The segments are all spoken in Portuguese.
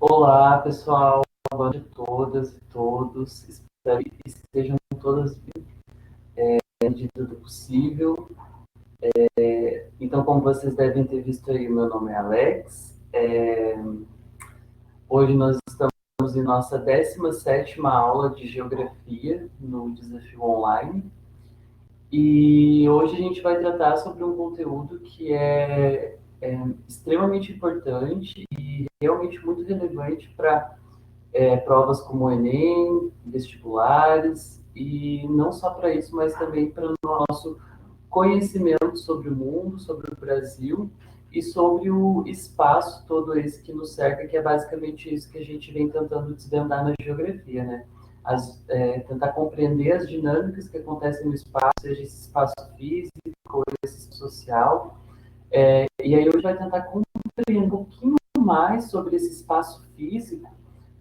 Olá, pessoal, boa noite a todas e todos. Espero que estejam todas bem, na medida do possível. Então, como vocês devem ter visto aí, meu nome é Alex. Hoje nós estamos em nossa 17ª aula de Geografia no Desafio Online. E hoje a gente vai tratar sobre um conteúdo que é extremamente importante e realmente muito relevante para provas como o Enem, vestibulares, e não só para isso, mas também para o nosso conhecimento sobre o mundo, sobre o Brasil e sobre o espaço todo esse que nos cerca, que é basicamente isso que a gente vem tentando desvendar na geografia, né? Tentar compreender as dinâmicas que acontecem no espaço, seja esse espaço físico ou esse social. E aí hoje vai tentar compreender um pouquinho mais sobre esse espaço físico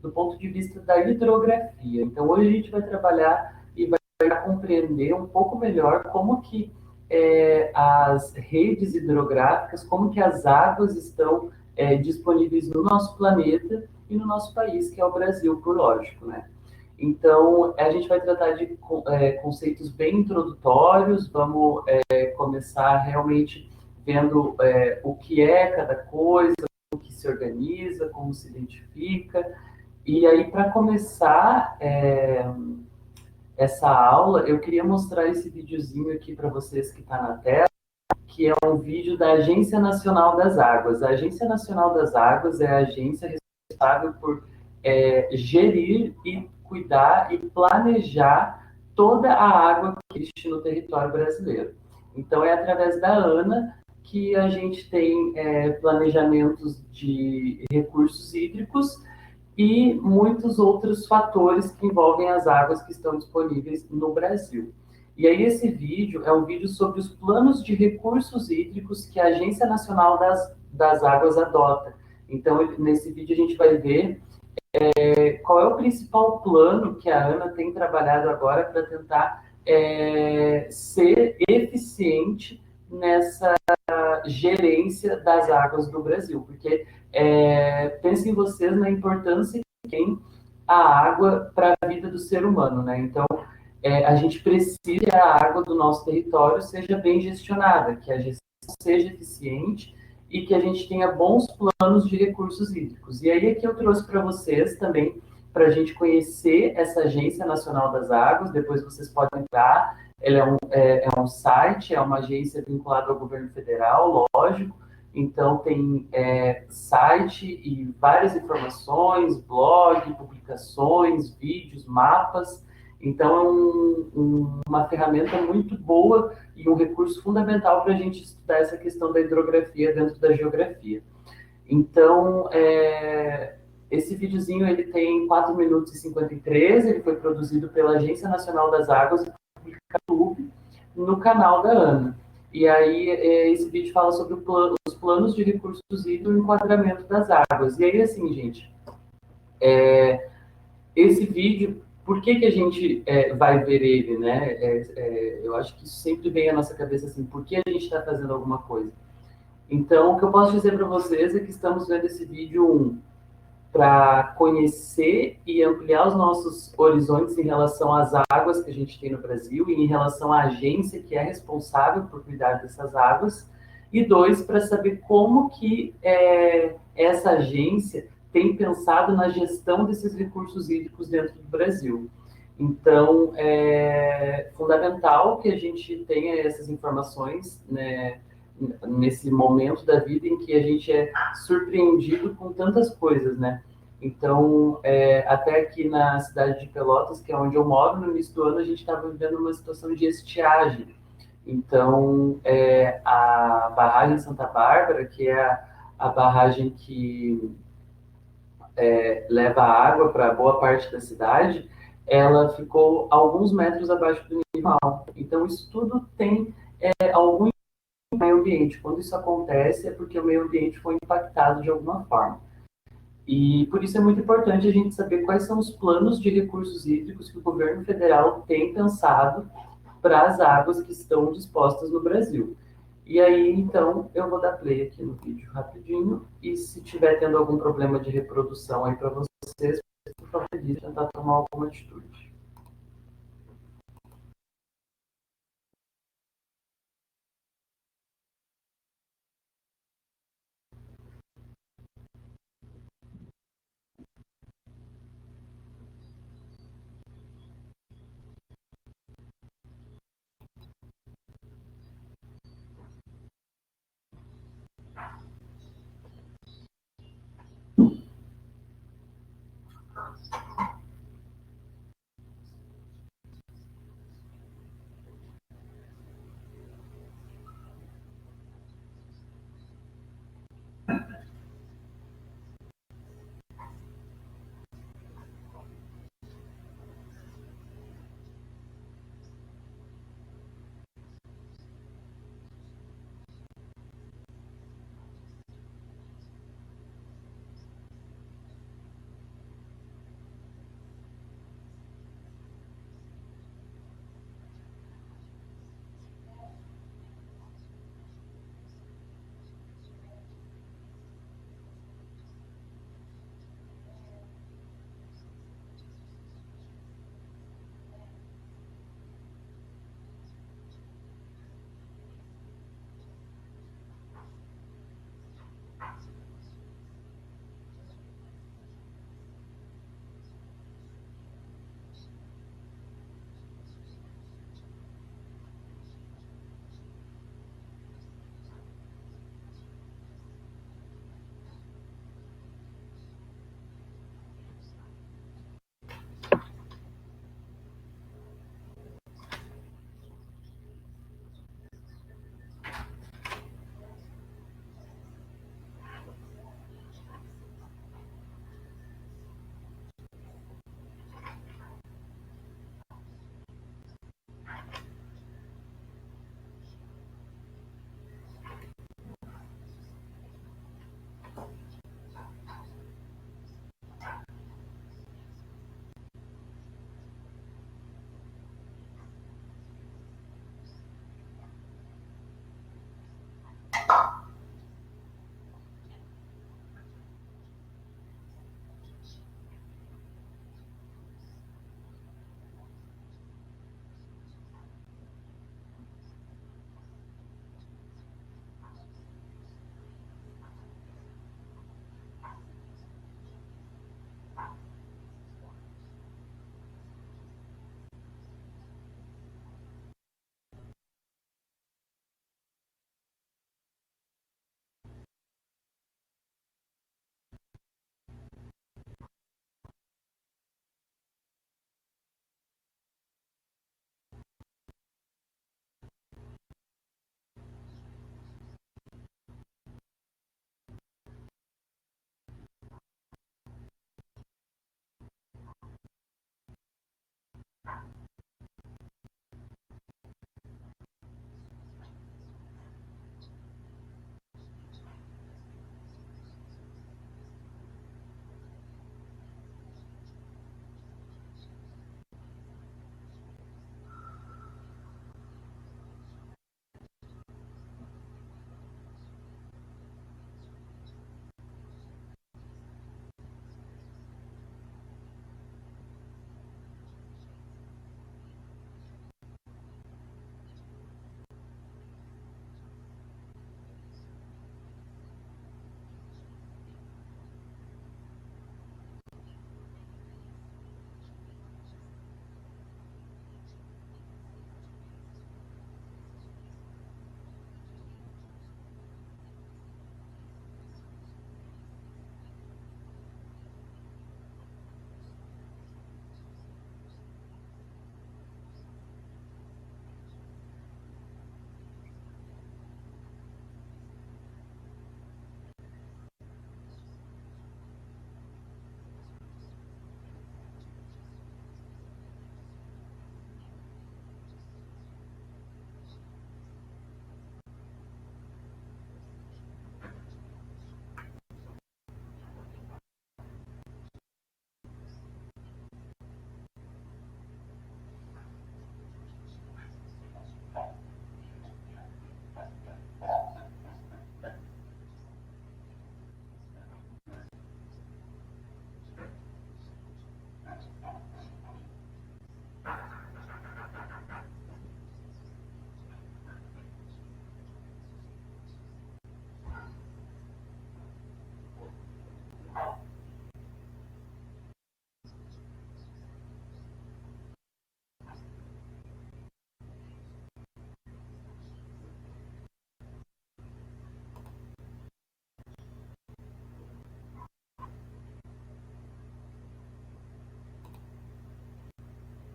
do ponto de vista da hidrografia. Então, hoje a gente vai trabalhar e vai compreender um pouco melhor como que as redes hidrográficas, como que as águas estão disponíveis no nosso planeta e no nosso país, que é o Brasil, por lógico, né? Então, a gente vai tratar de conceitos bem introdutórios, vamos começar realmente vendo o que é cada coisa, como que se organiza, como se identifica, e aí, para começar essa aula, eu queria mostrar esse videozinho aqui para vocês que está na tela, que é um vídeo da Agência Nacional das Águas. A Agência Nacional das Águas é a agência responsável por gerir e cuidar e planejar toda a água que existe no território brasileiro. Então, é através da ANA que a gente tem planejamentos de recursos hídricos e muitos outros fatores que envolvem as águas que estão disponíveis no Brasil. E aí esse vídeo é um vídeo sobre os planos de recursos hídricos que a Agência Nacional das Águas adota. Então, nesse vídeo a gente vai ver qual é o principal plano que a ANA tem trabalhado agora para tentar ser eficiente nessa gerência das águas do Brasil, porque pensem vocês na importância que tem a água para a vida do ser humano, né? Então, a gente precisa que a água do nosso território seja bem gestionada, que a gestão seja eficiente e que a gente tenha bons planos de recursos hídricos. E aí aqui eu trouxe para vocês também, para a gente conhecer essa Agência Nacional das Águas, depois vocês podem entrar, ela é um site, é uma agência vinculada ao governo federal, lógico, então tem site e várias informações, blog, publicações, vídeos, mapas. Então é uma ferramenta muito boa e um recurso fundamental para a gente estudar essa questão da hidrografia dentro da geografia. Então, esse videozinho ele tem 4 minutos e 53, ele foi produzido pela Agência Nacional das Águas e publicado no canal da ANA. E aí, esse vídeo fala sobre os planos de recursos hídricos e o enquadramento das águas. E aí, assim, gente, esse vídeo, por que a gente vai ver ele, né? Eu acho que isso sempre vem à nossa cabeça, assim, por que a gente está fazendo alguma coisa? Então, o que eu posso dizer para vocês é que estamos vendo esse vídeo para conhecer e ampliar os nossos horizontes em relação às águas que a gente tem no Brasil e em relação à agência que é responsável por cuidar dessas águas. E dois, para saber como que essa agência tem pensado na gestão desses recursos hídricos dentro do Brasil. Então, é fundamental que a gente tenha essas informações, né, nesse momento da vida em que a gente é surpreendido com tantas coisas, né? Então, até aqui na cidade de Pelotas, que é onde eu moro, no início do ano, a gente estava vivendo uma situação de estiagem. Então, a barragem Santa Bárbara, que é a barragem que leva água para boa parte da cidade, ela ficou alguns metros abaixo do nível mar. Então, isso tudo tem algum meio ambiente. Quando isso acontece, é porque o meio ambiente foi impactado de alguma forma. E por isso é muito importante a gente saber quais são os planos de recursos hídricos que o governo federal tem pensado para as águas que estão dispostas no Brasil. E aí, então, eu vou dar play aqui no vídeo rapidinho. E se tiver tendo algum problema de reprodução aí para vocês, por favor, tentar tomar alguma atitude.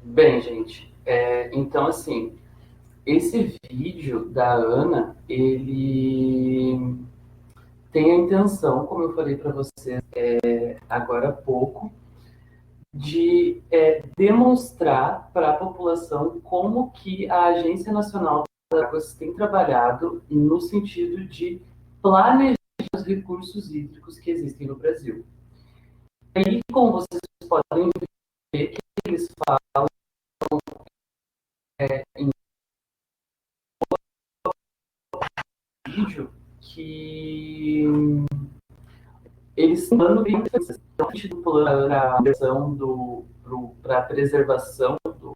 Bem, gente, então, assim, esse vídeo da Ana, ele tem a intenção, como eu falei para você agora há pouco, de demonstrar para a população como que a Agência Nacional das Águas tem trabalhado no sentido de planejar os recursos hídricos que existem no Brasil. E aí, como vocês podem ver, que eles falam em vídeo que eles estão bem do plano para a preservação do.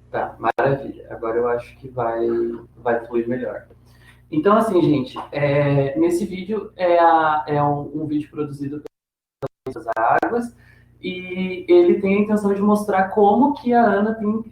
Tá, maravilha. Agora eu acho que vai fluir melhor. Então, assim, gente, nesse vídeo um vídeo produzido pelas águas e ele tem a intenção de mostrar como que a Ana tem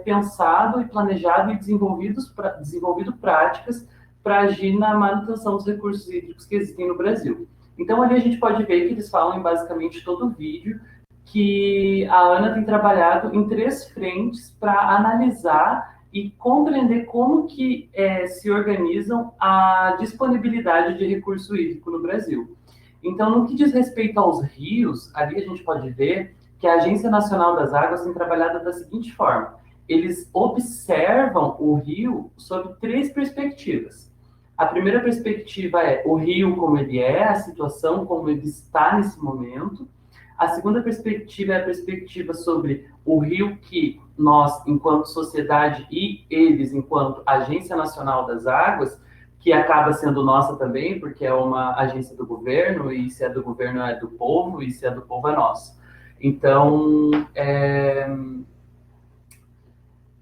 pensado e planejado e desenvolvido práticas para agir na manutenção dos recursos hídricos que existem no Brasil. Então, ali a gente pode ver que eles falam em basicamente todo o vídeo que a Ana tem trabalhado em 3 frentes para analisar e compreender como que se organizam a disponibilidade de recurso hídrico no Brasil. Então, no que diz respeito aos rios, ali a gente pode ver que a Agência Nacional das Águas tem trabalhado da seguinte forma: eles observam o rio sob 3 perspectivas. A primeira perspectiva é o rio como ele é, a situação como ele está nesse momento. A segunda perspectiva é a perspectiva sobre o rio que nós, enquanto sociedade, e eles, enquanto Agência Nacional das Águas, que acaba sendo nossa também, porque é uma agência do governo, e se é do governo é do povo, e se é do povo é nosso. Então,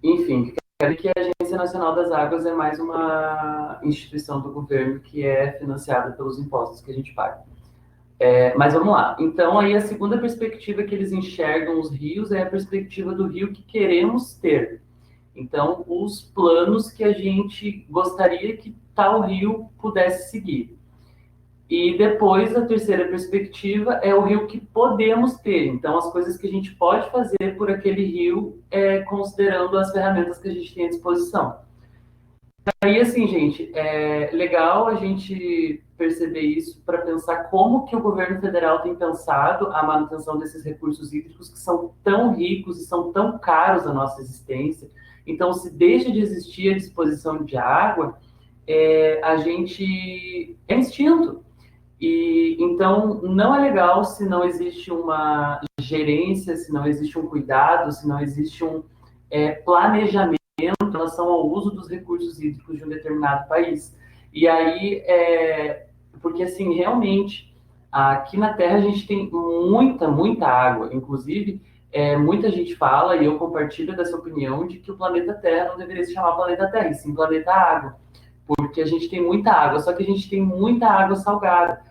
enfim, quero que a Agência Nacional das Águas é mais uma instituição do governo que é financiada pelos impostos que a gente paga. Mas vamos lá. Então, aí a segunda perspectiva que eles enxergam os rios é a perspectiva do rio que queremos ter. Então, os planos que a gente gostaria que tal rio pudesse seguir. E depois, a terceira perspectiva é o rio que podemos ter. Então, as coisas que a gente pode fazer por aquele rio, considerando as ferramentas que a gente tem à disposição. Aí, assim, gente, é legal a gente perceber isso para pensar como que o governo federal tem pensado a manutenção desses recursos hídricos que são tão ricos e são tão caros à nossa existência. Então, se deixa de existir a disposição de água, a gente é extinto. E então não é legal se não existe uma gerência, se não existe um cuidado, se não existe um planejamento em relação ao uso dos recursos hídricos de um determinado país. E aí, porque assim, realmente, aqui na Terra a gente tem muita água. Inclusive, muita gente fala, e eu compartilho dessa opinião, de que o planeta Terra não deveria se chamar planeta Terra, e sim planeta Água. Porque a gente tem muita água, só que a gente tem muita água salgada.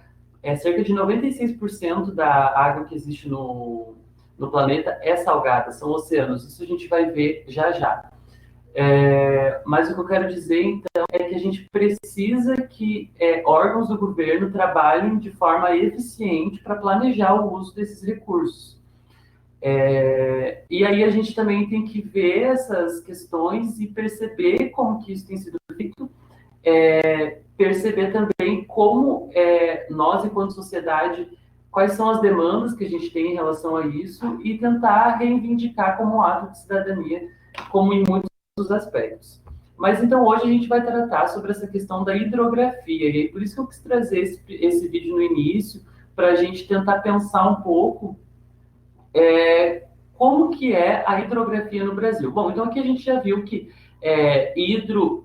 Cerca de 96% da água que existe no planeta é salgada, são oceanos. Isso a gente vai ver já já. Mas o que eu quero dizer, então, é que a gente precisa que órgãos do governo trabalhem de forma eficiente para planejar o uso desses recursos. E aí a gente também tem que ver essas questões e perceber como que isso tem sido feito, perceber também como nós, enquanto sociedade, quais são as demandas que a gente tem em relação a isso e tentar reivindicar como um ato de cidadania, como em muitos aspectos. Mas então hoje a gente vai tratar sobre essa questão da hidrografia, e por isso que eu quis trazer esse vídeo no início, para a gente tentar pensar um pouco como que é a hidrografia no Brasil. Bom, então aqui a gente já viu que hidro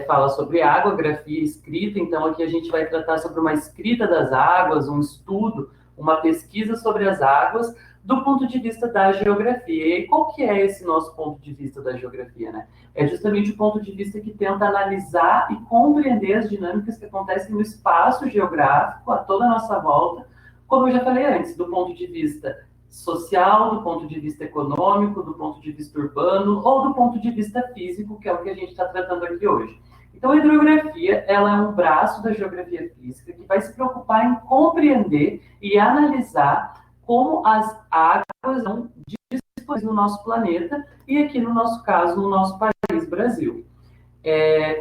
fala sobre água, grafia escrita, então aqui a gente vai tratar sobre uma escrita das águas, um estudo, uma pesquisa sobre as águas do ponto de vista da geografia. E qual que é esse nosso ponto de vista da geografia, né? É justamente o ponto de vista que tenta analisar e compreender as dinâmicas que acontecem no espaço geográfico a toda a nossa volta, como eu já falei antes, do ponto de vista social, do ponto de vista econômico, do ponto de vista urbano ou do ponto de vista físico, que é o que a gente está tratando aqui hoje. Então, a hidrografia, ela é um braço da geografia física que vai se preocupar em compreender e analisar como as águas estão disponíveis no nosso planeta e aqui no nosso caso, no nosso país, Brasil.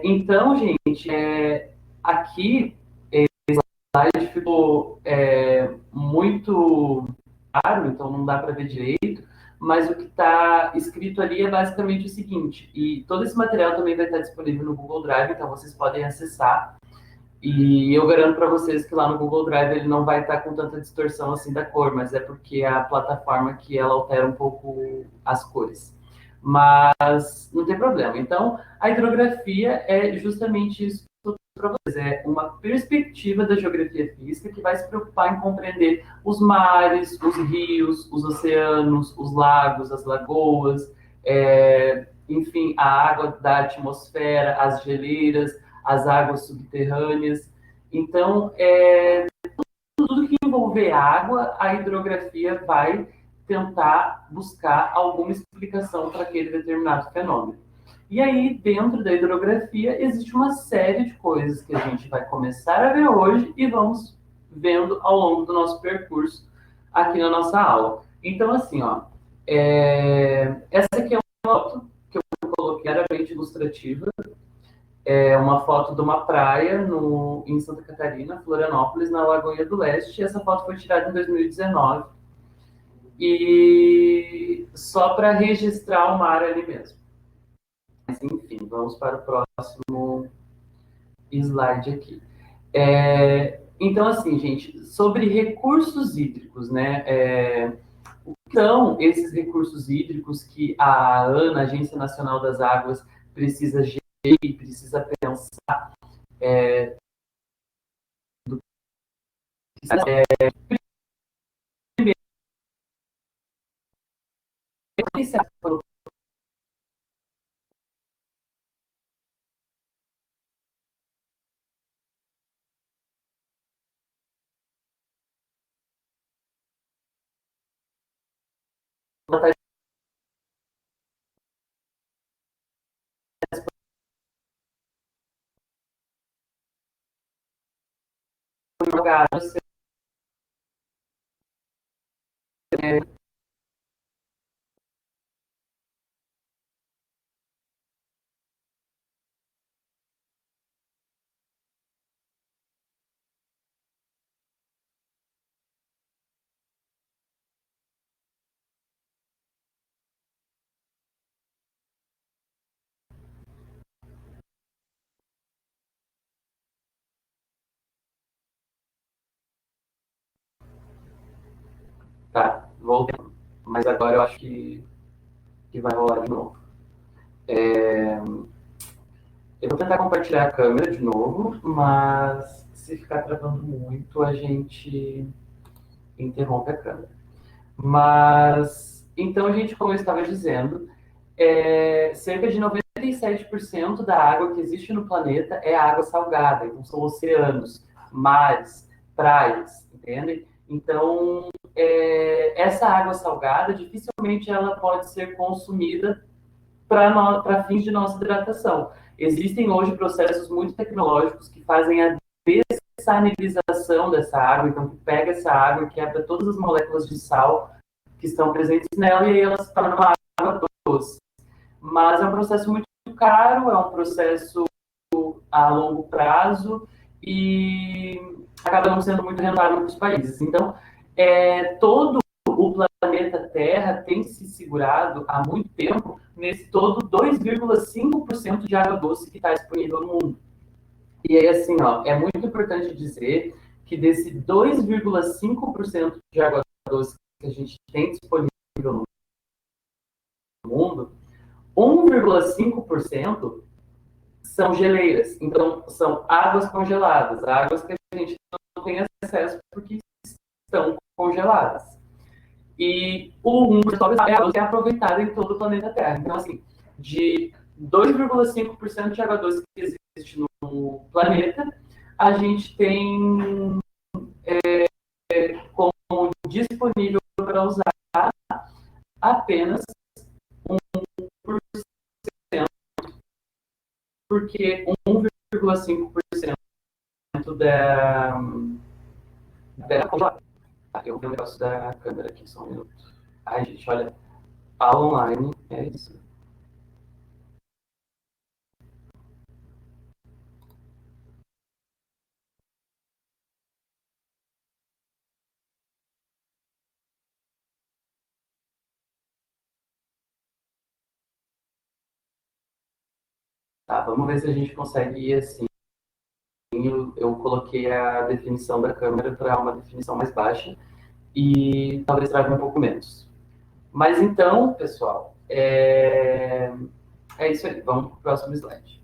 Então, gente, aqui slide ficou muito claro, então não dá para ver direito, mas o que está escrito ali é basicamente o seguinte, e todo esse material também vai estar disponível no Google Drive, então vocês podem acessar, e eu garanto para vocês que lá no Google Drive ele não vai estar com tanta distorção assim da cor, mas é porque a plataforma que ela altera um pouco as cores. Mas não tem problema. Então, a hidrografia é justamente isso para vocês. É uma perspectiva da geografia física que vai se preocupar em compreender os mares, os rios, os oceanos, os lagos, as lagoas, enfim, a água da atmosfera, as geleiras, as águas subterrâneas. Então, tudo que envolver água, a hidrografia vai tentar buscar alguma explicação para aquele determinado fenômeno. E aí, dentro da hidrografia, existe uma série de coisas que a gente vai começar a ver hoje e vamos vendo ao longo do nosso percurso aqui na nossa aula. Então, assim, ó, essa aqui é uma foto que eu coloquei meramente ilustrativa, é uma foto de uma praia em Santa Catarina, Florianópolis, na Lagoinha do Leste. Essa foto foi tirada em 2019 e só para registrar o mar ali mesmo. Mas, enfim, vamos para o próximo slide aqui. Então, assim, gente, sobre recursos hídricos, né? O que são esses recursos hídricos que a ANA, Agência Nacional das Águas, precisa gerir, precisa pensar primeiro, Tá, voltando. Mas agora eu acho que vai rolar de novo. Eu vou tentar compartilhar a câmera de novo, mas se ficar travando muito, a gente interrompe a câmera. Mas, então, gente, como eu estava dizendo, cerca de 97% da água que existe no planeta é água salgada. Então, são oceanos, mares, praias, entendem? Então, essa água salgada, dificilmente ela pode ser consumida para fins de nossa hidratação. Existem hoje processos muito tecnológicos que fazem a dessalinização dessa água, então que pega essa água e quebra todas as moléculas de sal que estão presentes nela e aí ela se torna uma água doce. Mas é um processo muito caro, é um processo a longo prazo e acaba não sendo muito rentável para os países. Então, todo o planeta Terra tem se segurado há muito tempo nesse todo 2,5% de água doce que está disponível no mundo. E aí, assim, ó, é muito importante dizer que desse 2,5% de água doce que a gente tem disponível no mundo, 1,5% são geleiras. Então, são águas congeladas, águas que a gente não tem acesso porque estão congeladas. E o 1% é aproveitada em todo o planeta Terra. Então, assim, de 2,5% de água doce que existe no planeta, a gente tem como disponível para usar apenas 1%, porque 1,5% da. Ah, eu vi um negócio da câmera aqui, só um minuto. Ai, gente, olha, aula online é isso. Tá, vamos ver se a gente consegue ir assim. Eu coloquei a definição da câmera para uma definição mais baixa e talvez traga um pouco menos. Mas então, pessoal, é isso aí. Vamos para o próximo slide.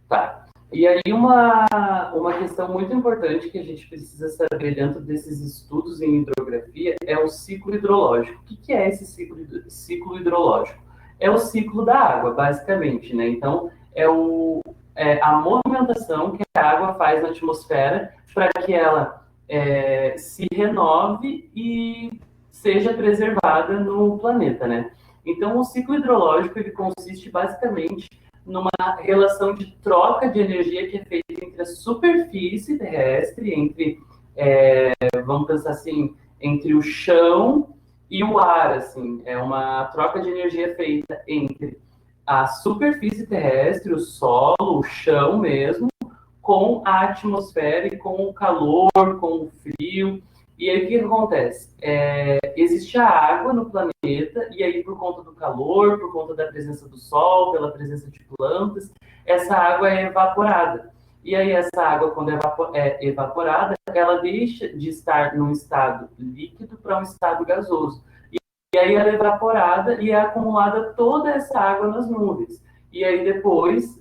Tá. E aí uma questão muito importante que a gente precisa saber dentro desses estudos em hidrografia é o ciclo hidrológico. O que é esse ciclo hidrológico? É o ciclo da água, basicamente, né? Então, é a movimentação que a água faz na atmosfera para que ela se renove e seja preservada no planeta, né? Então, o ciclo hidrológico ele consiste basicamente numa relação de troca de energia que é feita entre a superfície terrestre, vamos pensar assim, entre o chão e o ar, assim, é uma troca de energia feita entre a superfície terrestre, o solo, o chão mesmo, com a atmosfera e com o calor, com o frio. E aí o que acontece? Existe a água no planeta, e aí por conta do calor, por conta da presença do sol, pela presença de plantas, essa água é evaporada. E aí essa água, quando é evaporada, ela deixa de estar num estado líquido para um estado gasoso. E aí ela é evaporada e é acumulada toda essa água nas nuvens. E aí depois,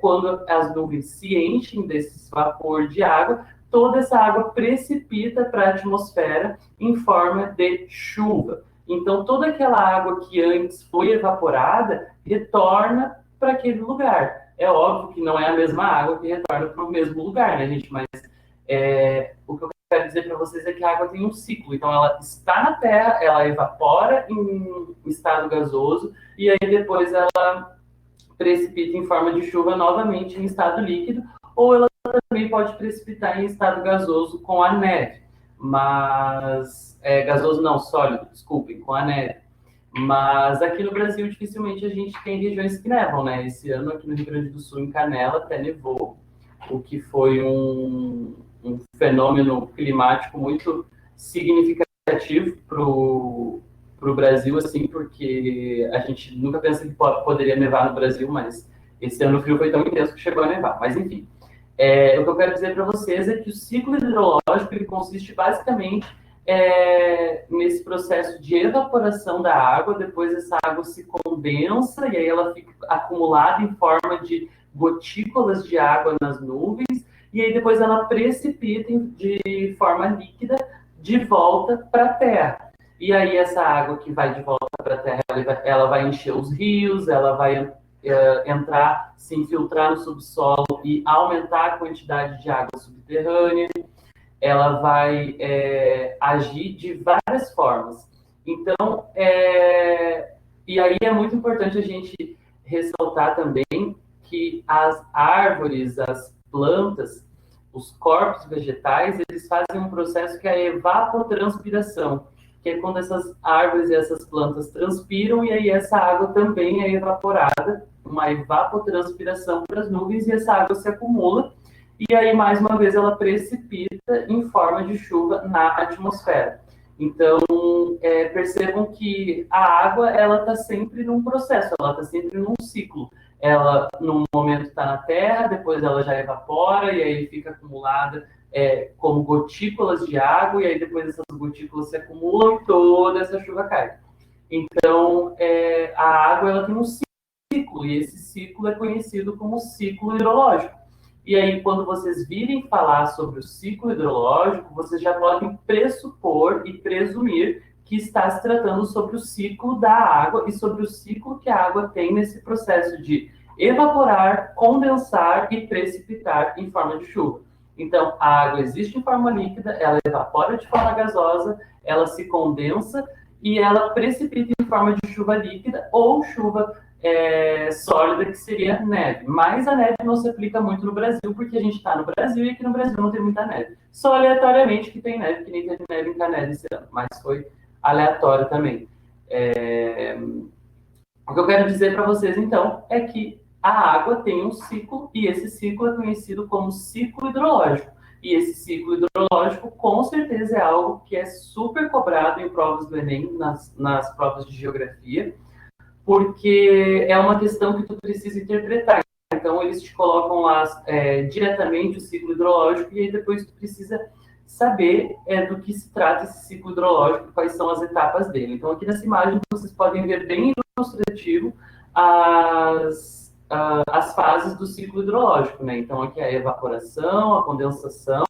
quando as nuvens se enchem desse vapor de água, toda essa água precipita para a atmosfera em forma de chuva. Então toda aquela água que antes foi evaporada retorna para aquele lugar. É óbvio que não é a mesma água que retorna para o mesmo lugar, né, gente? Mas o que eu quero dizer para vocês é que a água tem um ciclo. Então, ela está na Terra, ela evapora em estado gasoso e aí depois ela precipita em forma de chuva novamente em estado líquido, ou ela também pode precipitar em estado gasoso com a neve. Mas, gasoso não, sólido, desculpem, com a neve. Mas aqui no Brasil, dificilmente a gente tem regiões que nevam, né? Esse ano, aqui no Rio Grande do Sul, em Canela, até nevou, o que foi um fenômeno climático muito significativo para o Brasil, assim, porque a gente nunca pensa que poderia nevar no Brasil, mas esse ano o frio foi tão intenso que chegou a nevar. Mas, enfim, o que eu quero dizer para vocês é que o ciclo hidrológico ele consiste basicamente nesse processo de evaporação da água, depois essa água se condensa e aí ela fica acumulada em forma de gotículas de água nas nuvens, e aí depois ela precipita de forma líquida de volta para a Terra. E aí essa água que vai de volta para a Terra, ela vai encher os rios, ela vai entrar, se infiltrar no subsolo e aumentar a quantidade de água subterrânea, ela vai agir de várias formas. Então, e aí é muito importante a gente ressaltar também que as árvores, as plantas, os corpos vegetais, eles fazem um processo que é a evapotranspiração, que é quando essas árvores e essas plantas transpiram e aí essa água também é evaporada, uma evapotranspiração para as nuvens e essa água se acumula e aí, mais uma vez, ela precipita em forma de chuva na atmosfera. Então, percebam que a água ela está sempre num processo, ela está sempre num ciclo. Ela, num momento, está na Terra, depois ela já evapora e aí fica acumulada como gotículas de água, e aí depois essas gotículas se acumulam e toda essa chuva cai. Então, a água ela tem um ciclo, e esse ciclo é conhecido como ciclo hidrológico. E aí, quando vocês virem falar sobre o ciclo hidrológico, vocês já podem pressupor e presumir que está se tratando sobre o ciclo da água e sobre o ciclo que a água tem nesse processo de evaporar, condensar e precipitar em forma de chuva. Então, a água existe em forma líquida, ela evapora de forma gasosa, ela se condensa e ela precipita em forma de chuva líquida ou chuva sólida, que seria neve. Mas a neve não se aplica muito no Brasil, porque a gente está no Brasil e aqui no Brasil não tem muita neve. Só aleatoriamente que tem neve, que nem teve neve em Canela esse ano, mas foi aleatório também. O que eu quero dizer para vocês, então, é que a água tem um ciclo e esse ciclo é conhecido como ciclo hidrológico. E esse ciclo hidrológico, com certeza, é algo que é super cobrado em provas do Enem, nas provas de geografia, porque é uma questão que tu precisa interpretar. Então, eles te colocam lá diretamente o ciclo hidrológico e aí depois tu precisa saber do que se trata esse ciclo hidrológico, quais são as etapas dele. Então, aqui nessa imagem, vocês podem ver bem ilustrativo as fases do ciclo hidrológico, né? Então, aqui é a evaporação, a condensação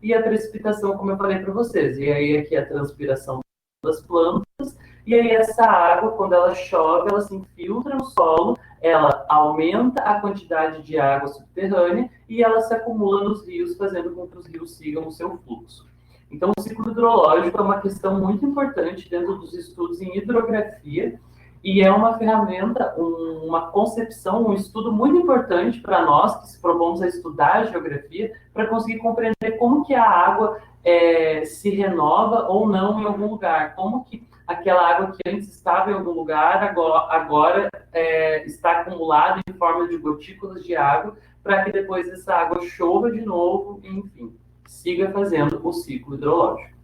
e a precipitação, como eu falei para vocês. E aí, aqui a transpiração das plantas. E aí, essa água, quando ela chove, ela se infiltra no solo, ela aumenta a quantidade de água subterrânea e ela se acumula nos rios, fazendo com que os rios sigam o seu fluxo. Então, o ciclo hidrológico é uma questão muito importante dentro dos estudos em hidrografia e é uma ferramenta, uma concepção, um estudo muito importante para nós que se propomos a estudar a geografia, para conseguir compreender como que a água se renova ou não em algum lugar, como que aquela água que antes estava em algum lugar, agora está acumulada em forma de gotículas de água, para que depois essa água chova de novo, e, enfim, siga fazendo o ciclo hidrológico.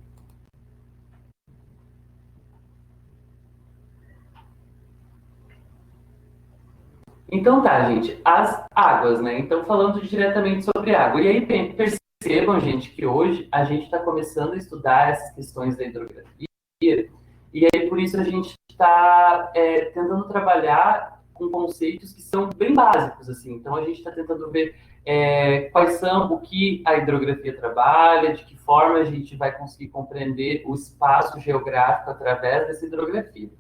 Então tá, gente, as águas, né? Então, falando diretamente sobre água. E aí, percebam, gente, que hoje a gente está começando a estudar essas questões da hidrografia, e aí por isso a gente está tentando trabalhar com conceitos que são bem básicos, assim. Então, a gente está tentando ver quais são, o que a hidrografia trabalha, de que forma a gente vai conseguir compreender o espaço geográfico através dessa hidrografia.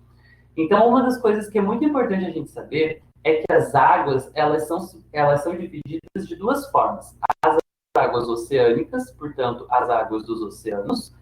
Então, uma das coisas que é muito importante a gente saber é que as águas, elas são divididas de duas formas. As águas oceânicas, portanto, as águas dos oceanos,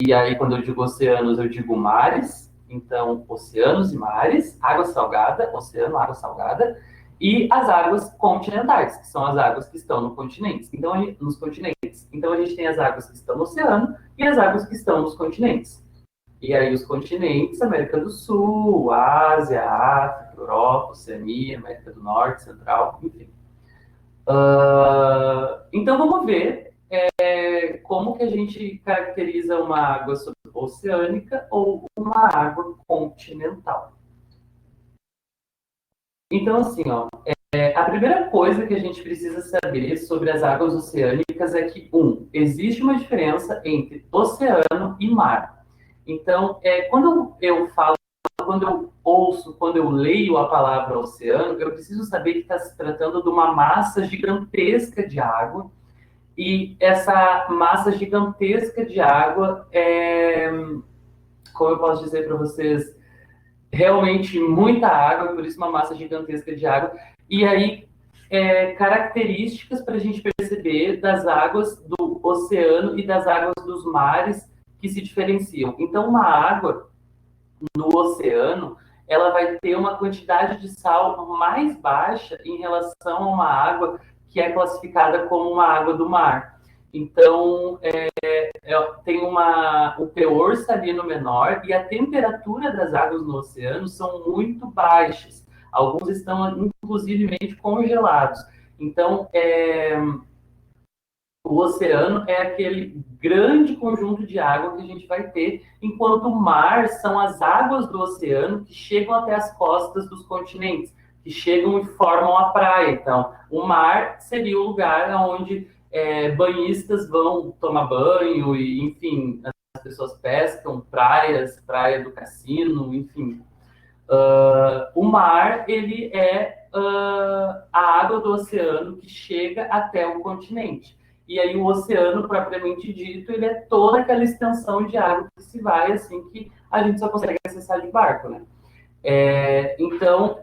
E aí, quando eu digo oceanos, eu digo mares. Então, oceanos e mares, água salgada, oceano, água salgada, e as águas continentais, que são as águas que estão no continente. Então, nos continentes. Então, a gente tem as águas que estão no oceano e as águas que estão nos continentes. E aí, os continentes, América do Sul, Ásia, África, Europa, Oceania, América do Norte, Central, enfim. Então, vamos ver como que a gente caracteriza uma água oceânica ou uma água continental. Então, assim, ó, a primeira coisa que a gente precisa saber sobre as águas oceânicas é que, existe uma diferença entre oceano e mar. Então, quando eu falo, quando eu ouço, quando eu leio a palavra oceano, eu preciso saber que está se tratando de uma massa gigantesca de água. E essa massa gigantesca de água como eu posso dizer para vocês, realmente muita água, por isso uma massa gigantesca de água. E aí, características para a gente perceber das águas do oceano e das águas dos mares que se diferenciam. Então, uma água no oceano, ela vai ter uma quantidade de sal mais baixa em relação a uma água que é classificada como uma água do mar. Então, tem o teor salino menor e a temperatura das águas no oceano são muito baixas. Alguns estão, inclusivemente, congelados. Então, o oceano é aquele grande conjunto de água que a gente vai ter, enquanto o mar são as águas do oceano que chegam até as costas dos continentes, que chegam e formam a praia. Então, o mar seria o lugar onde banhistas vão tomar banho e, enfim, as pessoas pescam, praias, praia do cassino, enfim. O mar, ele é a água do oceano que chega até o continente. E aí o oceano, propriamente dito, ele é toda aquela extensão de água que se vai, assim, que a gente só consegue acessar de barco, né? Então,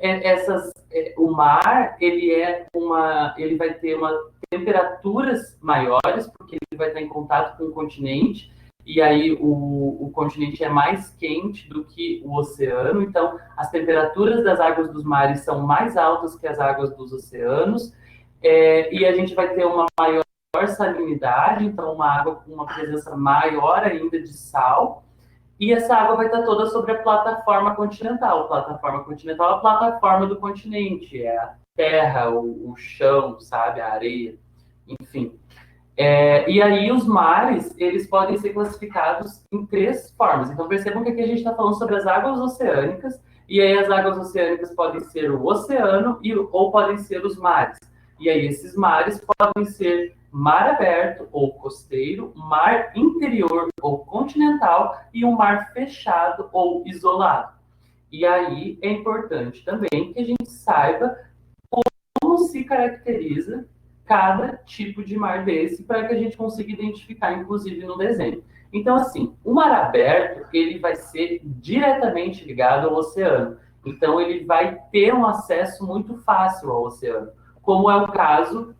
o mar, ele vai ter temperaturas maiores, porque ele vai estar em contato com o continente, e aí o continente é mais quente do que o oceano, então as temperaturas das águas dos mares são mais altas que as águas dos oceanos, e a gente vai ter uma maior salinidade, então uma água com uma presença maior ainda de sal, e essa água vai estar toda sobre a plataforma continental. A plataforma continental é a plataforma do continente, é a terra, o chão, sabe, a areia, enfim. E aí os mares, eles podem ser classificados em três formas. Então percebam que aqui a gente está falando sobre as águas oceânicas, e aí as águas oceânicas podem ser o oceano ou podem ser os mares. E aí esses mares podem ser mar aberto ou costeiro, mar interior ou continental e um mar fechado ou isolado. E aí é importante também que a gente saiba como se caracteriza cada tipo de mar desse para que a gente consiga identificar, inclusive, no desenho. Então, assim, o mar aberto, ele vai ser diretamente ligado ao oceano. Então, ele vai ter um acesso muito fácil ao oceano, como é o caso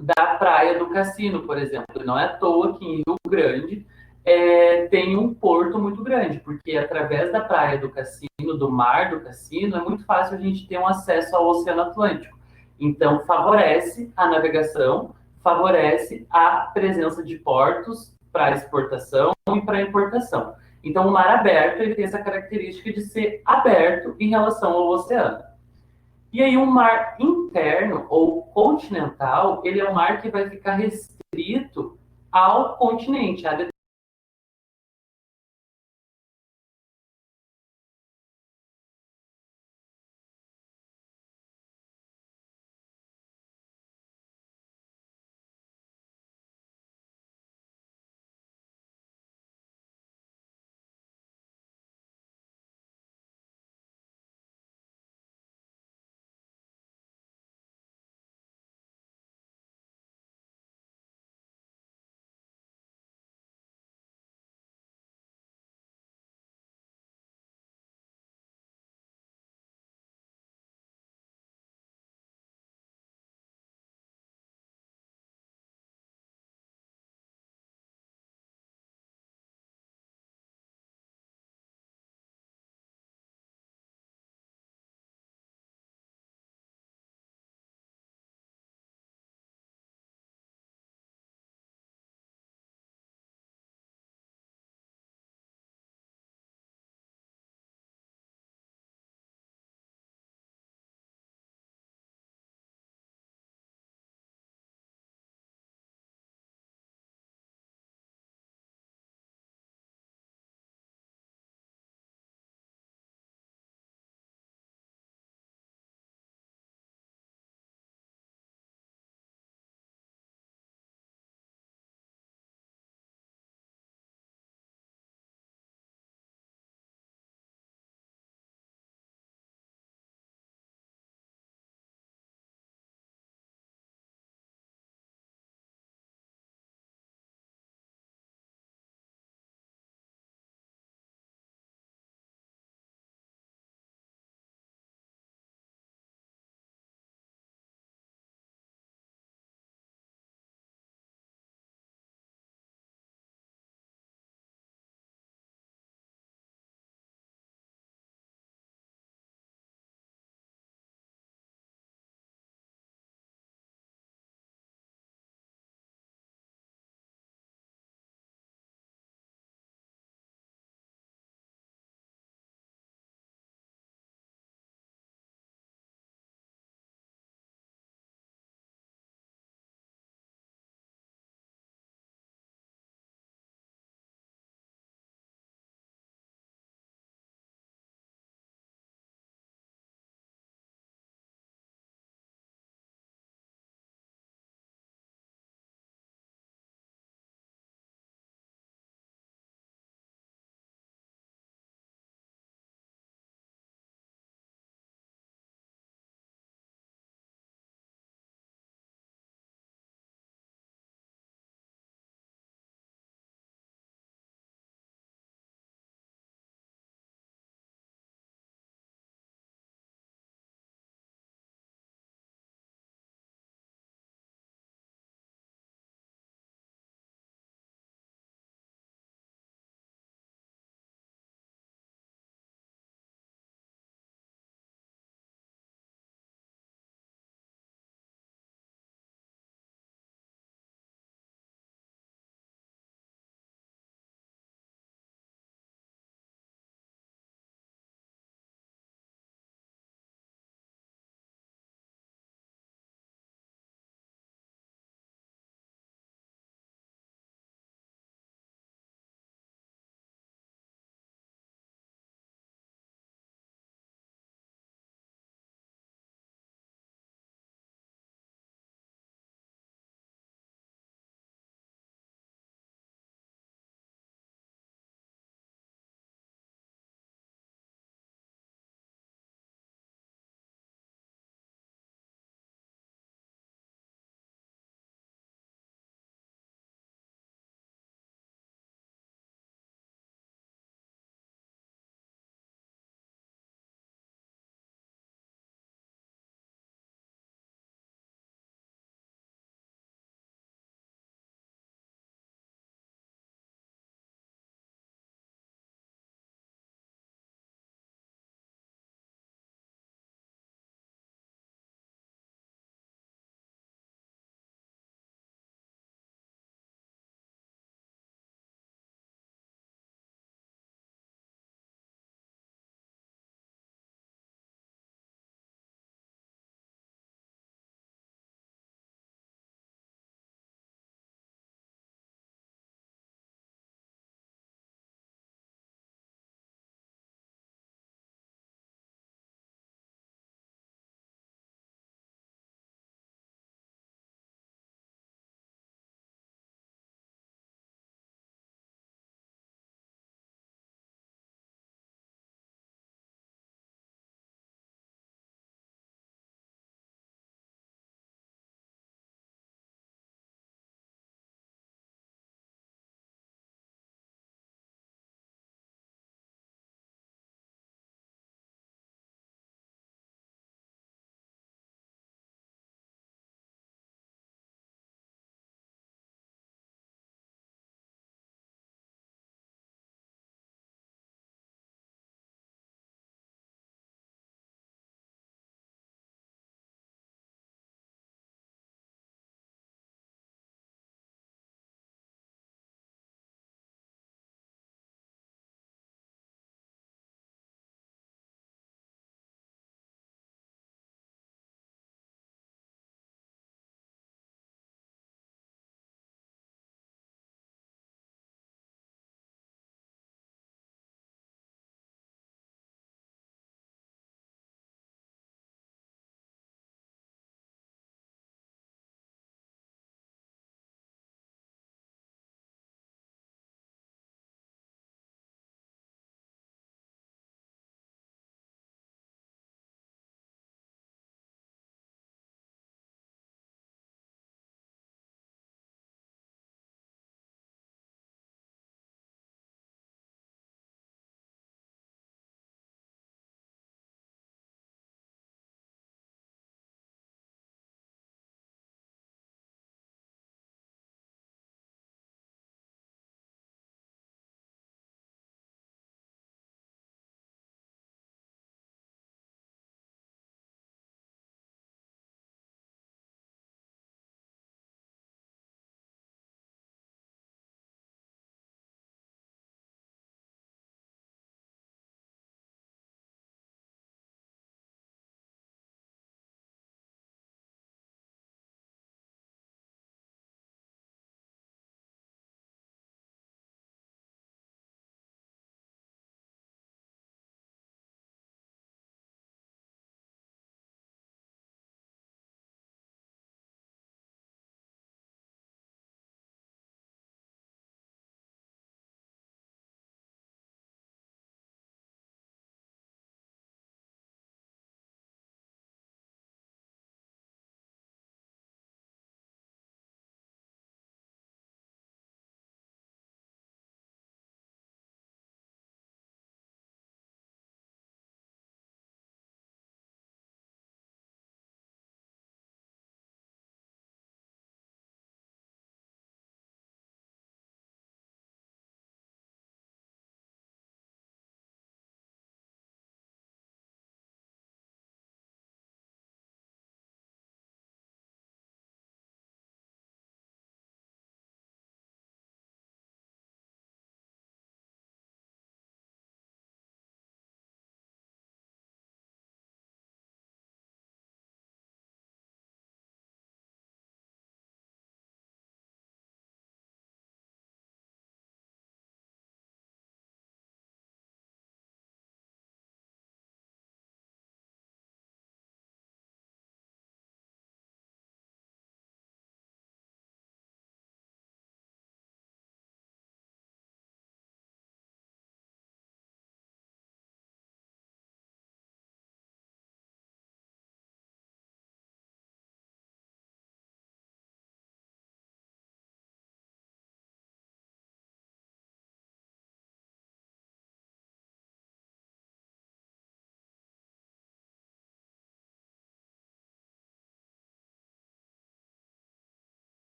da Praia do Cassino, por exemplo. Não é à toa que em Rio Grande tem um porto muito grande, porque através da Praia do Cassino, do Mar do Cassino, é muito fácil a gente ter um acesso ao Oceano Atlântico. Então, favorece a navegação, favorece a presença de portos para exportação e para importação. Então, o mar aberto ele tem essa característica de ser aberto em relação ao oceano. E aí, um mar interno ou continental, ele é um mar que vai ficar restrito ao continente, à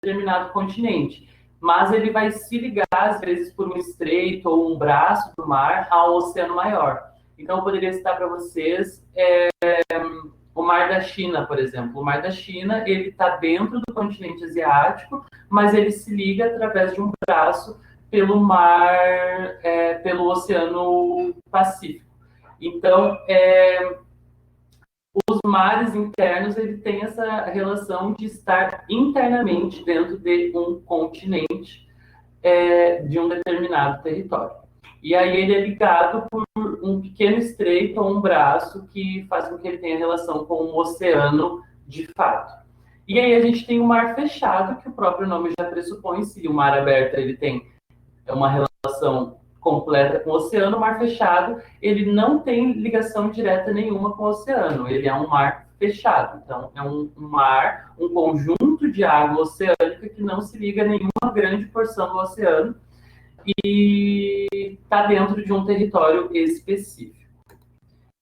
determinado continente, mas ele vai se ligar, às vezes, por um estreito ou um braço do mar ao oceano maior. Então, eu poderia citar para vocês o Mar da China, por exemplo. O Mar da China, ele está dentro do continente asiático, mas ele se liga através de um braço pelo mar, pelo Oceano Pacífico. Então, os mares internos, ele tem essa relação de estar internamente dentro de um continente, de um determinado território. E aí ele é ligado por um pequeno estreito ou um braço que faz com que ele tenha relação com o oceano de fato. E aí a gente tem o mar fechado, que o próprio nome já pressupõe, se o mar aberto ele tem uma relação completa com o oceano, o mar fechado, ele não tem ligação direta nenhuma com o oceano, ele é um mar fechado. Então, é um mar, um conjunto de água oceânica que não se liga a nenhuma grande porção do oceano e está dentro de um território específico.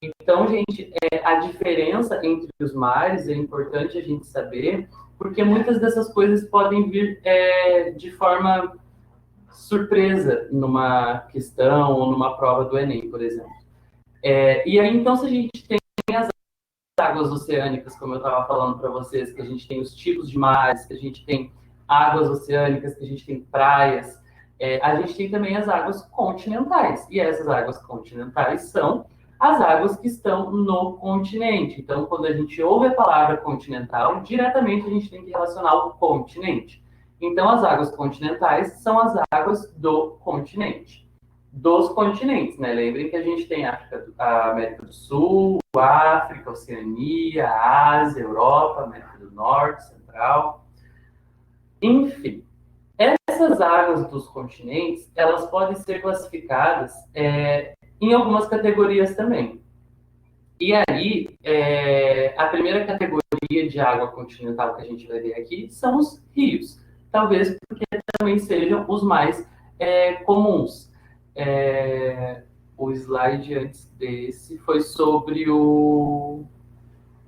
Então, gente, a diferença entre os mares é importante a gente saber, porque muitas dessas coisas podem vir de forma surpresa numa questão ou numa prova do Enem, por exemplo. E aí, então, se a gente tem as águas oceânicas, como eu estava falando para vocês, que a gente tem os tipos de mares, que a gente tem águas oceânicas, que a gente tem praias, a gente tem também as águas continentais. E essas águas continentais são as águas que estão no continente. Então, quando a gente ouve a palavra continental, diretamente a gente tem que relacionar o continente. Então, as águas continentais são as águas do continente. Dos continentes, né? Lembrem que a gente tem a América do Sul, a África, a Oceania, a Ásia, a Europa, a América do Norte, Central. Enfim, essas águas dos continentes, elas podem ser classificadas em algumas categorias também. E aí, a primeira categoria de água continental que a gente vai ver aqui são os rios. Talvez porque também sejam os mais comuns. O slide antes desse foi sobre o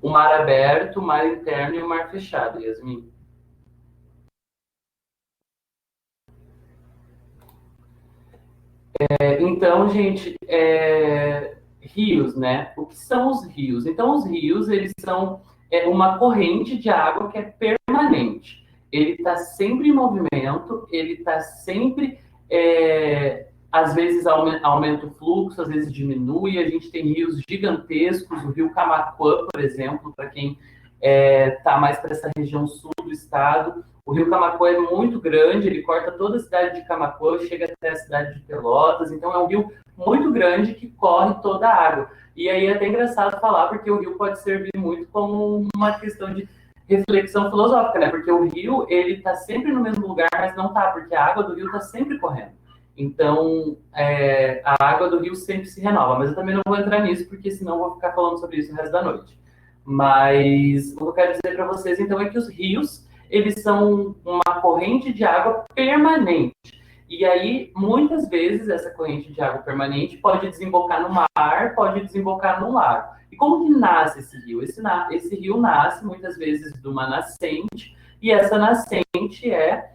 mar aberto, o mar interno e o mar fechado, Yasmin. Então, gente, rios, né? O que são os rios? Então, os rios, eles são uma corrente de água que é permanente. Ele está sempre em movimento, ele está sempre, às vezes aumenta o fluxo, às vezes diminui. A gente tem rios gigantescos, o rio Camaquã, por exemplo, para quem está mais para essa região sul do estado. O rio Camaquã é muito grande, ele corta toda a cidade de Camaquã, chega até a cidade de Pelotas, então é um rio muito grande que corre toda a água. E aí é até engraçado falar, porque o rio pode servir muito como uma questão de reflexão filosófica, né? Porque o rio, ele está sempre no mesmo lugar, mas não está, porque a água do rio está sempre correndo. Então, a água do rio sempre se renova, mas eu também não vou entrar nisso, porque senão eu vou ficar falando sobre isso o resto da noite. Mas o que eu quero dizer para vocês, então, é que os rios, eles são uma corrente de água permanente. E aí, muitas vezes, essa corrente de água permanente pode desembocar no mar, pode desembocar no lago. E como que nasce esse rio? Esse rio nasce, muitas vezes, de uma nascente, e essa nascente é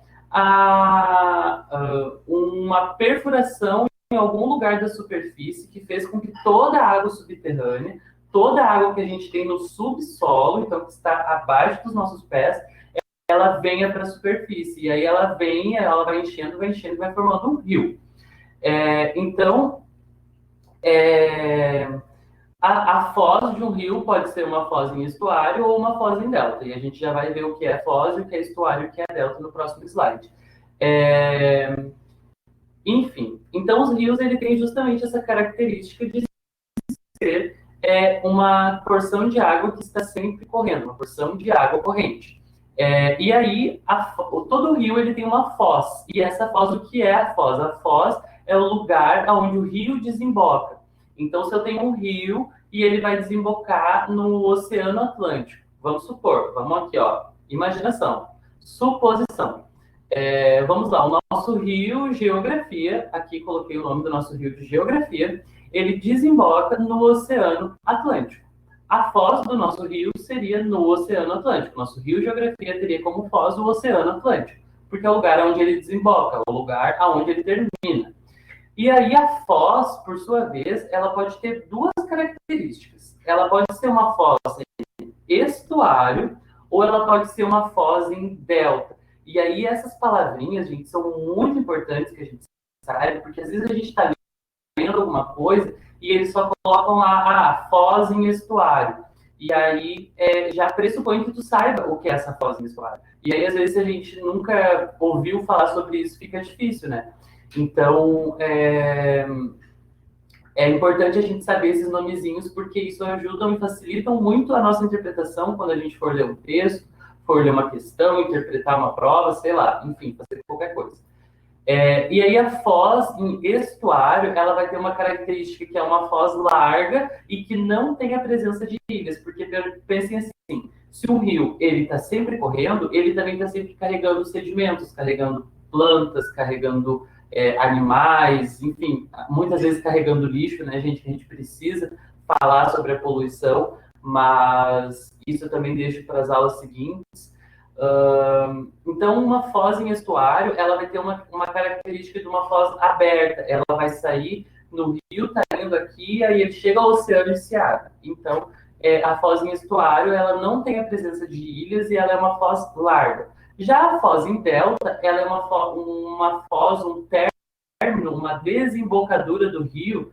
uma perfuração em algum lugar da superfície que fez com que toda a água subterrânea, toda a água que a gente tem no subsolo, então que está abaixo dos nossos pés, ela venha para a superfície. E aí ela vai enchendo, vai formando um rio. Então, a foz de um rio pode ser uma foz em estuário ou uma foz em delta. E a gente já vai ver o que é foz, o que é estuário e o que é delta no próximo slide. Enfim, então os rios ele tem justamente essa característica de ser uma porção de água que está sempre correndo, uma porção de água corrente. E aí, todo rio ele tem uma foz. E essa foz, o que é a foz? A foz é o lugar onde o rio desemboca. Então, se eu tenho um rio e ele vai desembocar no Oceano Atlântico, vamos supor, vamos aqui, ó, imaginação, suposição. Vamos lá, o nosso rio Geografia, aqui coloquei o nome do nosso rio de Geografia, ele desemboca no Oceano Atlântico. A foz do nosso rio seria no Oceano Atlântico. Nosso rio geografia teria como foz o Oceano Atlântico, porque é o lugar onde ele desemboca, o lugar onde ele termina. E aí a foz, por sua vez, ela pode ter duas características. Ela pode ser uma foz em estuário ou ela pode ser uma foz em delta. E aí essas palavrinhas, gente, são muito importantes que a gente saiba, porque às vezes a gente está lendo alguma coisa e eles só colocam lá, foz em estuário. E aí já pressupõe que tu saiba o que é essa foz em estuário. E aí, às vezes, se a gente nunca ouviu falar sobre isso, fica difícil, né? Então, é importante a gente saber esses nomezinhos, porque isso ajudam e facilitam muito a nossa interpretação quando a gente for ler um texto, for ler uma questão, interpretar uma prova, sei lá, enfim, fazer qualquer coisa. E aí a foz em estuário, ela vai ter uma característica que é uma foz larga e que não tem a presença de ilhas, porque pensem assim, se um rio ele está sempre correndo, ele também está sempre carregando sedimentos, carregando plantas, carregando animais, enfim, muitas vezes carregando lixo, né, gente, que a gente precisa falar sobre a poluição, mas isso eu também deixo para as aulas seguintes. Então, uma foz em estuário, ela vai ter uma característica de uma foz aberta. Ela vai sair no rio, tá indo aqui, aí ele chega ao oceano e se abre. Então, a foz em estuário, ela não tem a presença de ilhas e ela é uma foz larga. Já a foz em delta, ela é uma foz, um término, uma desembocadura do rio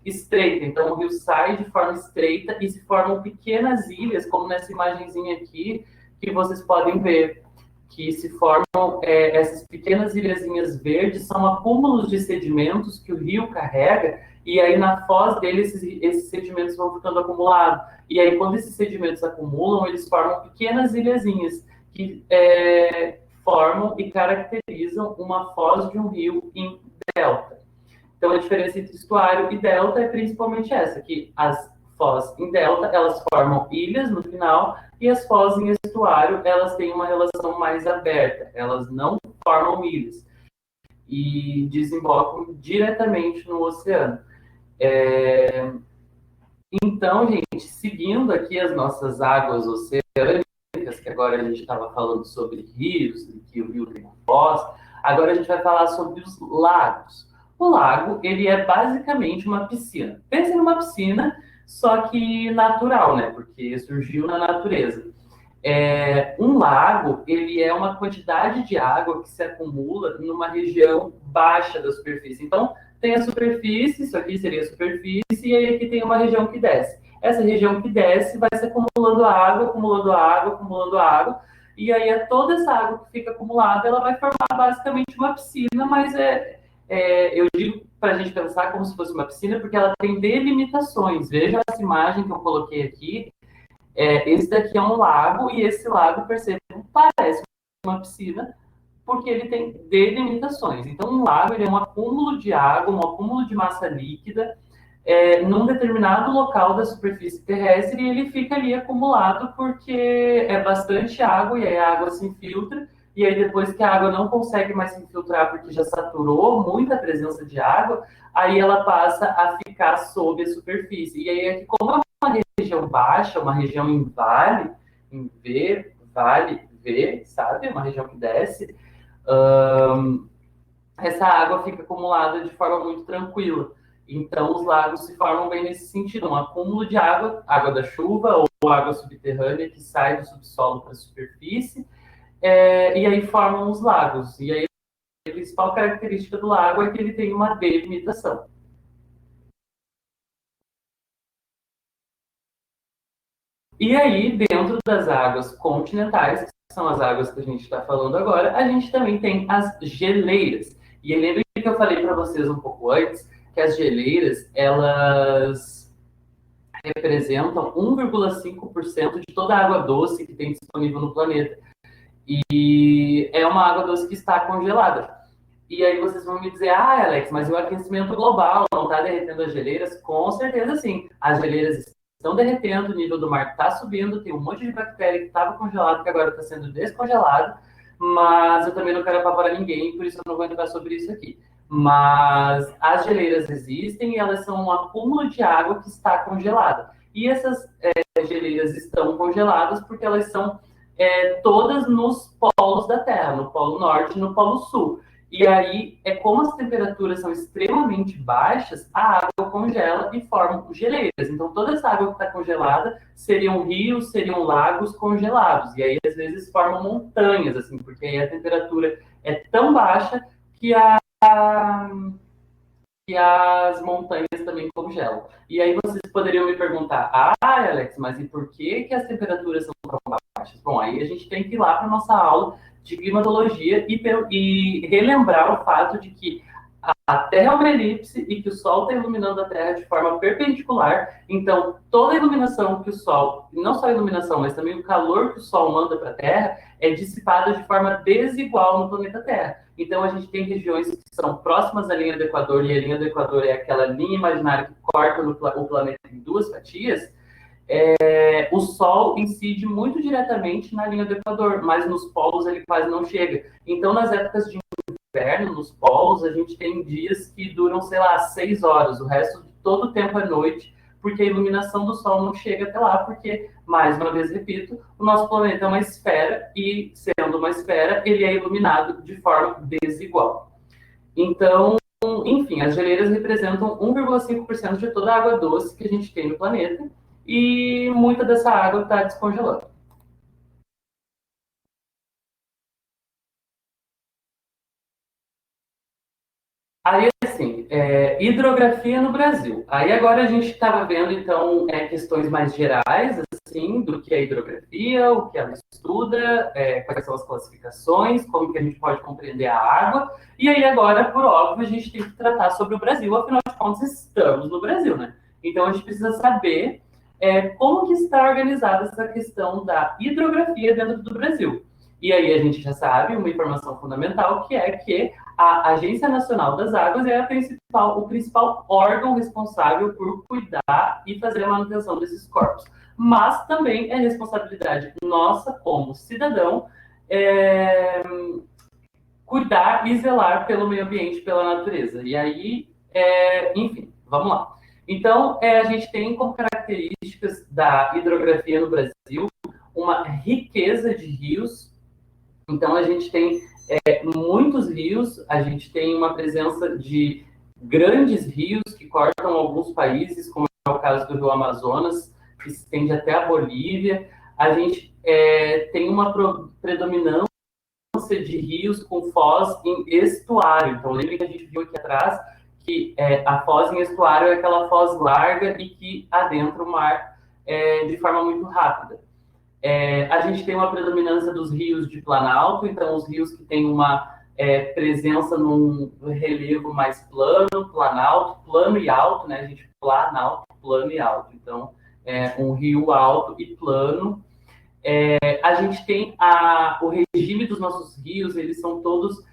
estreita. Então, o rio sai de forma estreita e se formam pequenas ilhas, como nessa imagenzinha aqui, que vocês podem ver, que se formam essas pequenas ilhazinhas verdes, são acúmulos de sedimentos que o rio carrega, e aí na foz dele esses sedimentos vão ficando acumulados. E aí quando esses sedimentos acumulam, eles formam pequenas ilhazinhas, que formam e caracterizam uma foz de um rio em delta. Então a diferença entre estuário e delta é principalmente essa, que as foz em delta, elas formam ilhas no final, e as foz em estuário, elas têm uma relação mais aberta, elas não formam ilhas e desembocam diretamente no oceano. Então, gente, seguindo aqui as nossas águas oceânicas, que agora a gente estava falando sobre rios, e que o rio tem uma foz, agora a gente vai falar sobre os lagos. O lago, ele é basicamente uma piscina. Pensa numa piscina, só que natural, né? Porque surgiu na natureza. Um lago, ele é uma quantidade de água que se acumula numa região baixa da superfície. Então, tem a superfície, isso aqui seria a superfície, e aí aqui tem uma região que desce. Essa região que desce vai se acumulando água, acumulando água, acumulando água, e aí toda essa água que fica acumulada, ela vai formar basicamente uma piscina, mas eu digo para a gente pensar como se fosse uma piscina, porque ela tem delimitações. Veja essa imagem que eu coloquei aqui. Esse daqui é um lago, e esse lago, percebam, parece uma piscina, porque ele tem delimitações. Então, um lago ele é um acúmulo de água, um acúmulo de massa líquida, num determinado local da superfície terrestre, e ele fica ali acumulado porque é bastante água, e aí a água se infiltra, e aí depois que a água não consegue mais se infiltrar porque já saturou muita presença de água, aí ela passa a ficar sob a superfície. E aí, como é uma região baixa, uma região em vale, em V, vale, V, sabe? Uma região que desce, essa água fica acumulada de forma muito tranquila. Então, os lagos se formam bem nesse sentido, um acúmulo de água, água da chuva ou água subterrânea que sai do subsolo para a superfície, e aí formam os lagos. E aí, a principal característica do lago é que ele tem uma delimitação. E aí, dentro das águas continentais, que são as águas que a gente está falando agora, a gente também tem as geleiras. E lembra que eu falei para vocês um pouco antes que as geleiras, elas representam 1,5% de toda a água doce que tem disponível no planeta. E é uma água doce que está congelada. E aí vocês vão me dizer, Alex, mas o aquecimento global não está derretendo as geleiras? Com certeza sim. As geleiras estão derretendo, o nível do mar está subindo, tem um monte de bactéria que estava congelado, que agora está sendo descongelado, mas eu também não quero apavorar ninguém, por isso eu não vou entrar sobre isso aqui. Mas as geleiras existem e elas são um acúmulo de água que está congelada. e essas geleiras estão congeladas porque elas são todas nos polos da Terra, no Polo Norte e no Polo Sul. E aí, como as temperaturas são extremamente baixas, a água congela e forma geleiras. Então, toda essa água que está congelada seriam rios, seriam lagos congelados. E aí, às vezes, formam montanhas, assim, porque aí a temperatura é tão baixa que que as montanhas também congelam. E aí vocês poderiam me perguntar, Alex, mas e por que que as temperaturas são tão baixas? Bom, aí a gente tem que ir lá para a nossa aula de climatologia e relembrar o fato de que a Terra é uma elipse e que o Sol está iluminando a Terra de forma perpendicular. Então, toda a iluminação que o Sol, não só a iluminação, mas também o calor que o Sol manda para a Terra, é dissipado de forma desigual no planeta Terra. Então, a gente tem regiões que são próximas à linha do Equador, e a linha do Equador é aquela linha imaginária que corta o planeta em duas fatias. O Sol incide muito diretamente na linha do Equador, mas nos polos ele quase não chega. Então, nas épocas de inverno, nos polos, a gente tem dias que duram, sei lá, 6 horas. O resto de todo o tempo é noite, porque a iluminação do Sol não chega até lá, porque, mais uma vez repito, o nosso planeta é uma esfera, e sendo uma esfera, ele é iluminado de forma desigual. Então, enfim, as geleiras representam 1,5% de toda a água doce que a gente tem no planeta, e muita dessa água está descongelando. Aí, assim, hidrografia no Brasil. Aí agora a gente estava vendo, então, questões mais gerais, assim, do que é hidrografia, o que ela estuda, quais são as classificações, como que a gente pode compreender a água. E aí agora, por óbvio, a gente tem que tratar sobre o Brasil, afinal de contas, estamos no Brasil, né? Então a gente precisa saber como que está organizada essa questão da hidrografia dentro do Brasil. E aí a gente já sabe uma informação fundamental, que é que a Agência Nacional das Águas é o principal órgão responsável por cuidar e fazer a manutenção desses corpos. Mas também é responsabilidade nossa, como cidadão, cuidar e zelar pelo meio ambiente, pela natureza. E aí, enfim, vamos lá. Então, a gente tem como características da hidrografia no Brasil uma riqueza de rios. Então, a gente tem muitos rios, a gente tem uma presença de grandes rios que cortam alguns países, como é o caso do Rio Amazonas, que se estende até a Bolívia. A gente tem uma predominância de rios com foz em estuário. Então, lembrem que a gente viu aqui atrás que a foz em estuário é aquela foz larga e que adentra o mar de forma muito rápida. A gente tem uma predominância dos rios de planalto, então os rios que têm uma presença num relevo mais plano, planalto, plano e alto, né? A gente planalto, plano e alto. Então, um rio alto e plano. A gente tem o regime dos nossos rios, eles são todos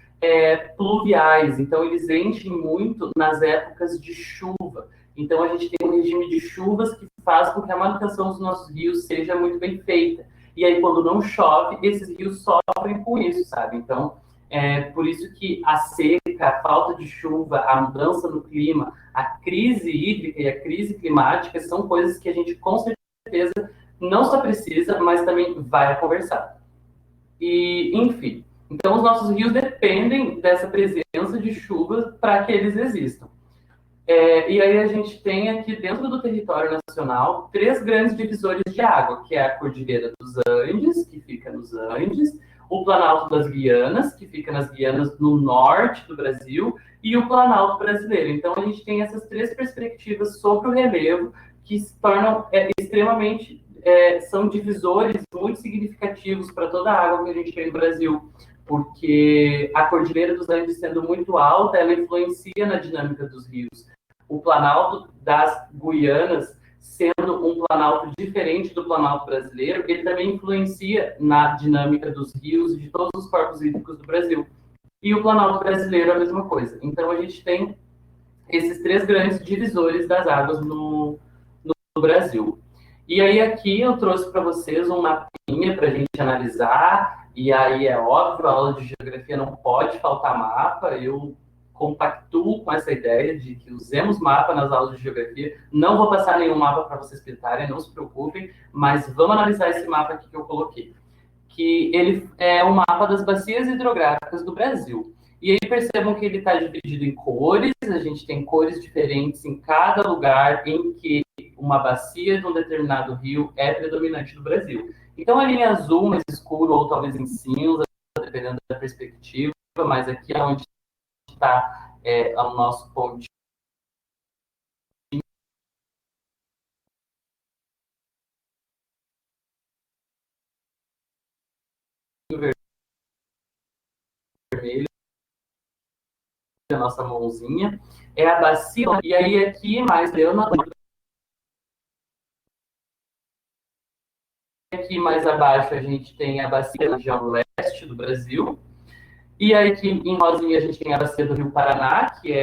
pluviais, então eles enchem muito nas épocas de chuva. Então a gente tem um regime de chuvas que faz com que a manutenção dos nossos rios seja muito bem feita. E aí quando não chove, esses rios sofrem com isso, sabe? Então, por isso que a seca, a falta de chuva, a mudança no clima, a crise hídrica e a crise climática são coisas que a gente com certeza não só precisa, mas também vai conversar. E, enfim, então os nossos rios dependem dessa presença de chuvas para que eles existam. E aí a gente tem aqui dentro do território nacional 3 grandes divisores de água, que é a Cordilheira dos Andes, que fica nos Andes, o Planalto das Guianas, que fica nas Guianas no norte do Brasil, e o Planalto brasileiro. Então a gente tem essas 3 perspectivas sobre o relevo que se tornam extremamente são divisores muito significativos para toda a água que a gente tem no Brasil, porque a Cordilheira dos Andes, sendo muito alta, ela influencia na dinâmica dos rios. O Planalto das Guianas, sendo um planalto diferente do Planalto brasileiro, ele também influencia na dinâmica dos rios e de todos os corpos hídricos do Brasil. E o Planalto brasileiro é a mesma coisa. Então, a gente tem esses 3 grandes divisores das águas no Brasil. E aí aqui eu trouxe para vocês um mapinha para a gente analisar, e aí é óbvio, a aula de geografia não pode faltar mapa, eu compactuo com essa ideia de que usemos mapa nas aulas de geografia. Não vou passar nenhum mapa para vocês pintarem, não se preocupem, mas vamos analisar esse mapa aqui que eu coloquei, que ele é um mapa das bacias hidrográficas do Brasil. E aí percebam que ele está dividido em cores, a gente tem cores diferentes em cada lugar em que uma bacia de um determinado rio é predominante no Brasil. Então a linha azul mais escuro, ou talvez em cinza, dependendo da perspectiva, mas aqui é onde está o nosso pontinho vermelho, a nossa mãozinha, é a bacia, e aí aqui mais aqui mais abaixo a gente tem a bacia da região leste do Brasil, e aí aqui em rosinha a gente tem a bacia do Rio Paraná, que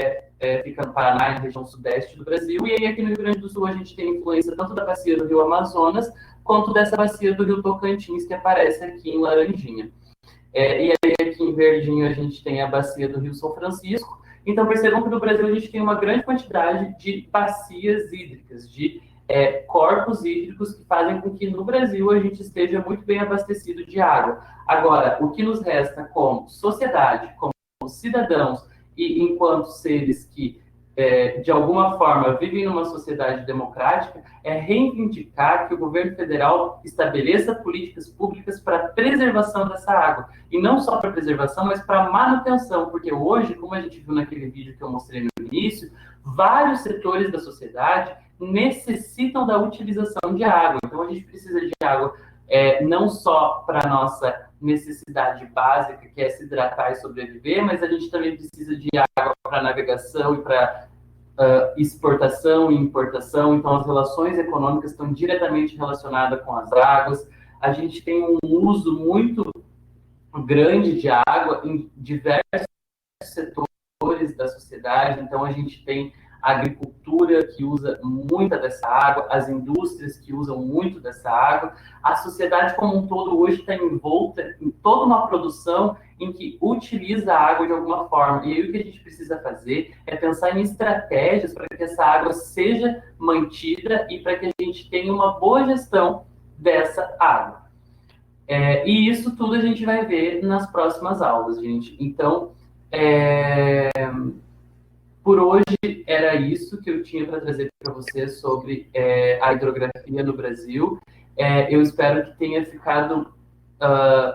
fica no Paraná, na região sudeste do Brasil, e aí aqui no Rio Grande do Sul a gente tem influência tanto da bacia do Rio Amazonas, quanto dessa bacia do Rio Tocantins, que aparece aqui em laranjinha. E aí aqui em verdinho a gente tem a bacia do Rio São Francisco. Então percebam que no Brasil a gente tem uma grande quantidade de bacias hídricas, de corpos hídricos que fazem com que no Brasil a gente esteja muito bem abastecido de água. Agora, o que nos resta como sociedade, como cidadãos e enquanto seres que de alguma forma vivem numa sociedade democrática, é reivindicar que o governo federal estabeleça políticas públicas para a preservação dessa água. E não só para preservação, mas para manutenção, porque hoje, como a gente viu naquele vídeo que eu mostrei no início, vários setores da sociedade necessitam da utilização de água. Então a gente precisa de água não só para a nossa necessidade básica, que é se hidratar e sobreviver, mas a gente também precisa de água para navegação e para exportação e importação. Então as relações econômicas estão diretamente relacionadas com as águas. A gente tem um uso muito grande de água em diversos setores da sociedade. Então a gente tem a agricultura que usa muita dessa água, as indústrias que usam muito dessa água, a sociedade como um todo hoje está envolta em toda uma produção em que utiliza a água de alguma forma. E aí o que a gente precisa fazer é pensar em estratégias para que essa água seja mantida e para que a gente tenha uma boa gestão dessa água. E isso tudo a gente vai ver nas próximas aulas, gente. Então, por hoje era isso que eu tinha para trazer para vocês sobre a hidrografia no Brasil. Eu espero que tenha ficado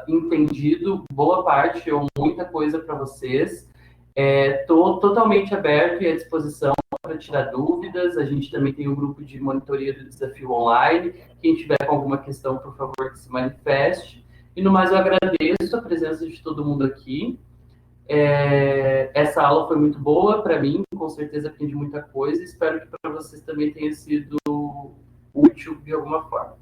entendido boa parte ou muita coisa para vocês. Estou totalmente aberto e à disposição para tirar dúvidas. A gente também tem um grupo de monitoria do desafio online. Quem tiver com alguma questão, por favor, que se manifeste. E no mais, eu agradeço a presença de todo mundo aqui. Essa aula foi muito boa para mim, com certeza aprendi muita coisa. Espero que para vocês também tenha sido útil de alguma forma.